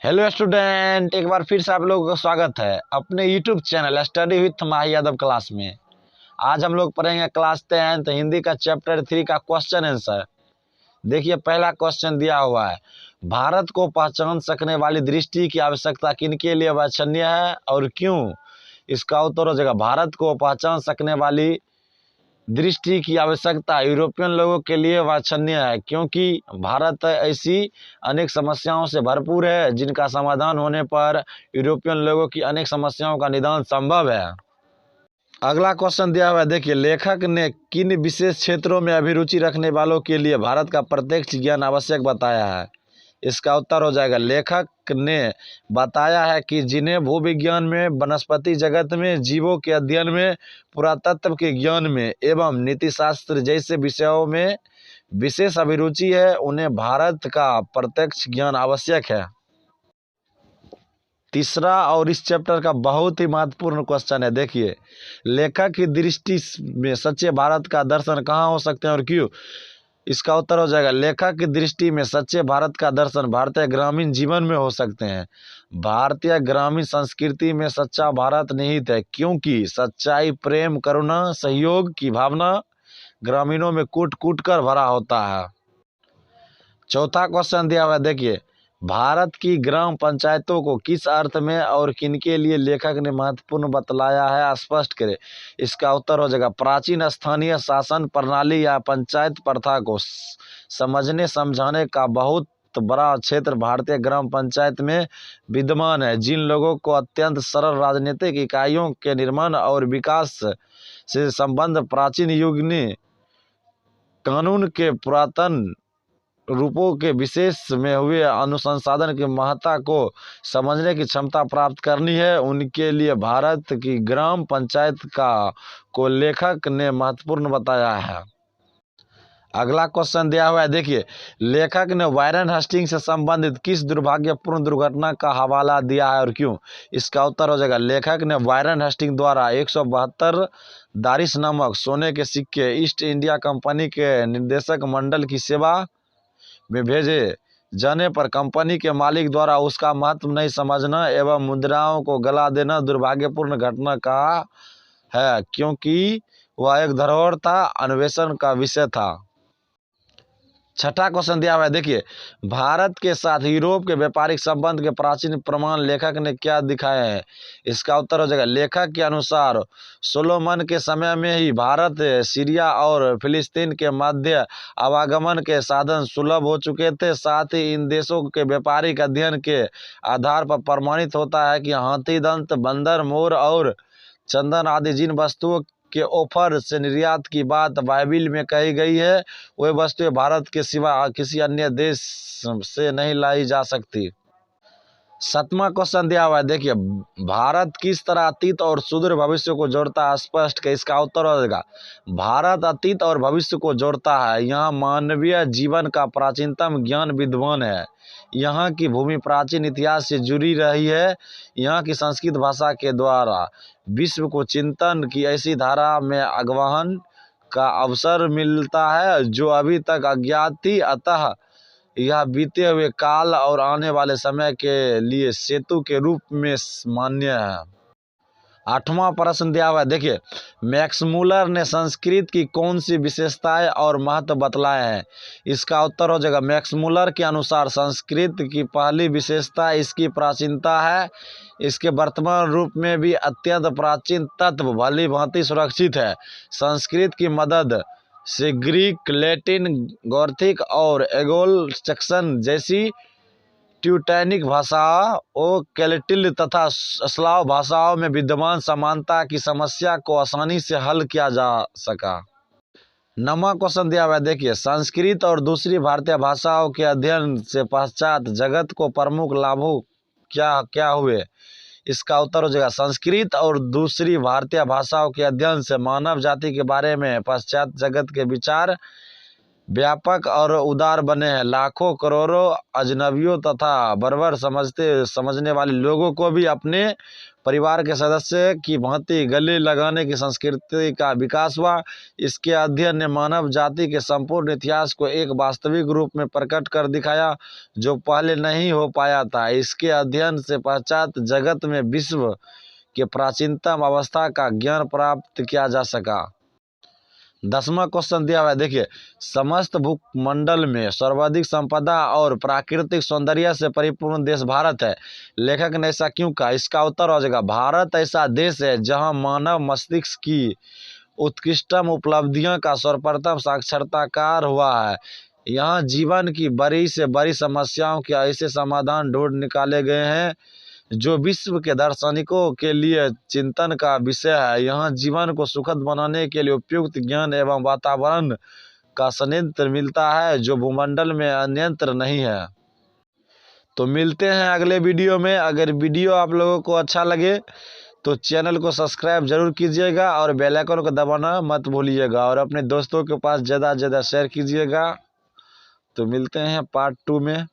Hello student, एक बार फिर से आप लोगों का स्वागत है अपने YouTube channel study with Mahi Yadav class में। आज हम लोग पढ़ेंगे क्लास 10 हिंदी का चैप्टर 3 का क्वेश्चन आंसर। देखिए, पहला क्वेश्चन दिया हुआ है, भारत को पहचान सकने वाली दृष्टि की आवश्यकता किनके लिए वांछनीय है और क्यों। इसका उत्तर हो जाएगा, भारत को पहचान सकने वाली दृष्टि की आवश्यकता यूरोपियन लोगों के लिए वांछनीय है, क्योंकि भारत ऐसी अनेक समस्याओं से भरपूर है जिनका समाधान होने पर यूरोपियन लोगों की अनेक समस्याओं का निदान संभव है। अगला क्वेश्चन दिया हुआ है, देखिए, लेखक ने किन विशेष क्षेत्रों में अभिरुचि रखने वालों के लिए भारत का प्रत्यक्ष ज्ञान आवश्यक बताया है। इसका उत्तर हो जाएगा, लेखक ने बताया है कि जिन्हें भूविज्ञान में, वनस्पति जगत में, जीवों के अध्ययन में, पुरातत्व के ज्ञान में एवं नीतिशास्त्र जैसे विषयों में विशेष अभिरुचि है, उन्हें भारत का प्रत्यक्ष ज्ञान आवश्यक है। तीसरा और इस चैप्टर का बहुत ही महत्वपूर्ण क्वेश्चन है, देखिए, लेखक की दृष्टि में सच्चे भारत का दर्शन कहाँ हो सकते हैं और क्यों। इसका उत्तर हो जाएगा, लेखक की दृष्टि में सच्चे भारत का दर्शन भारतीय ग्रामीण जीवन में हो सकते हैं। भारतीय ग्रामीण संस्कृति में सच्चा भारत निहित है, क्योंकि सच्चाई, प्रेम, करुणा, सहयोग की भावना ग्रामीणों में कूट कूट कर भरा होता है। चौथा क्वेश्चन दिया हुआ है, देखिए, भारत की ग्राम पंचायतों को किस अर्थ में और किनके लिए लेखक ने महत्वपूर्ण बतलाया है, स्पष्ट करें। इसका उत्तर हो जाएगा, प्राचीन स्थानीय शासन प्रणाली या पंचायत प्रथा को समझने समझाने का बहुत बड़ा क्षेत्र भारतीय ग्राम पंचायत में विद्यमान है, जिन लोगों को अत्यंत सरल राजनीतिक इकाइयों के निर्माण और विकास से संबंध प्राचीन युग में कानून के पुरातन रूपों के विशेष में हुए अनुसंधान की महत्ता को समझने की क्षमता प्राप्त करनी है, उनके लिए भारत की ग्राम पंचायत का को लेखक ने महत्वपूर्ण बताया है। अगला क्वेश्चन दिया हुआ है, देखिए, लेखक ने वारेन हेस्टिंग्स से संबंधित किस दुर्भाग्यपूर्ण दुर्घटना का हवाला दिया है और क्यों। इसका उत्तर हो जाएगा, लेखक ने वारेन हेस्टिंग्स द्वारा 172 दारिश नामक सोने के सिक्के ईस्ट इंडिया कंपनी के निदेशक मंडल की सेवा में भेजे जाने पर कंपनी के मालिक द्वारा उसका महत्व नहीं समझना एवं मुद्राओं को गला देना दुर्भाग्यपूर्ण घटना कहा है, क्योंकि वह एक धरोहर था, अन्वेषण का विषय था। छठा क्वेश्चन दिया हुआ है, देखिए, भारत के साथ यूरोप के व्यापारिक संबंध के प्राचीन प्रमाण लेखक ने क्या दिखाए हैं। इसका उत्तर हो जाएगा, लेखक के अनुसार सोलोमन के समय में ही भारत, सीरिया और फिलिस्तीन के मध्य आवागमन के साधन सुलभ हो चुके थे। साथ ही इन देशों के व्यापारिक अध्ययन के आधार पर प्रमाणित होता है कि हाथी दंत, बंदर, मोर और चंदन आदि जिन वस्तुओं के ऑफर से निर्यात की बात बाइबिल में कही गई है, वे वस्तुएं भारत के सिवा किसी अन्य देश से नहीं लाई जा सकती। सातवां क्वेश्चन दिया हुआ है, देखिए, भारत किस तरह अतीत और सुदूर भविष्य को जोड़ता है, स्पष्ट है। इसका उत्तर हो जाएगा, भारत अतीत और भविष्य को जोड़ता है। यहाँ मानवीय जीवन का प्राचीनतम ज्ञान विद्वान है। यहाँ की भूमि प्राचीन इतिहास से जुड़ी रही है। यहाँ की संस्कृत भाषा के द्वारा विश्व को चिंतन की ऐसी धारा में आवाहन का अवसर मिलता है जो अभी तक अज्ञात थी, अतः यह बीते हुए काल और आने वाले समय के लिए सेतु के रूप में मान्य है। आठवां प्रश्न दिया हुआ है, देखिए, मैक्समूलर ने संस्कृत की कौन सी विशेषताएं और महत्व बतलाए हैं। इसका उत्तर हो जाएगा, मैक्समूलर के अनुसार संस्कृत की पहली विशेषता इसकी प्राचीनता है। इसके वर्तमान रूप में भी अत्यंत प्राचीन तत्व भली भांति सुरक्षित है। संस्कृत की मदद से ग्रीक, लैटिन, गॉथिक और एंग्लो सैक्सन जैसी ट्यूटैनिक भाषाओं, केल्टिक तथा स्लाव भाषाओं में विद्यमान समानता की समस्या को आसानी से हल किया जा सका। नौवां क्वेश्चन दिया हुआ है, देखिए, संस्कृत और दूसरी भारतीय भाषाओं के अध्ययन से पश्चात जगत को प्रमुख लाभों क्या क्या हुए। इसका उत्तर हो जाएगा, संस्कृत और दूसरी भारतीय भाषाओं के अध्ययन से मानव जाति के बारे में पश्चात जगत के विचार व्यापक और उदार बने हैं। लाखों करोड़ों अजनबियों तथा बर्बर समझने वाले लोगों को भी अपने परिवार के सदस्य की भांति गले लगाने की संस्कृति का विकास हुआ। इसके अध्ययन ने मानव जाति के संपूर्ण इतिहास को एक वास्तविक रूप में प्रकट कर दिखाया जो पहले नहीं हो पाया था। इसके अध्ययन से पश्चात जगत में विश्व के प्राचीनतम अवस्था का ज्ञान प्राप्त किया जा सका। 10वां क्वेश्चन दिया हुआ है, देखिए, समस्त भूमंडल में सर्वाधिक संपदा और प्राकृतिक सौंदर्य से परिपूर्ण देश भारत है। लेखक ने ऐसा क्यों कहा? इसका उत्तर हो जाएगा, भारत ऐसा देश है जहां मानव मस्तिष्क की उत्कृष्टतम उपलब्धियों का सर्वप्रथम साक्षात्कार हुआ है। यहाँ जीवन की बड़ी से बड़ी समस्याओं के ऐसे समाधान ढूंढ निकाले गए हैं जो विश्व के दार्शनिकों के लिए चिंतन का विषय है। यहाँ जीवन को सुखद बनाने के लिए उपयुक्त ज्ञान एवं वातावरण का संयंत्र मिलता है जो भूमंडल में अन्यत्र नहीं है। तो मिलते हैं अगले वीडियो में। अगर वीडियो आप लोगों को अच्छा लगे तो चैनल को सब्सक्राइब जरूर कीजिएगा और बेल आइकन को दबाना मत भूलिएगा और अपने दोस्तों के पास ज़्यादा से ज़्यादा शेयर कीजिएगा। तो मिलते हैं पार्ट 2 में।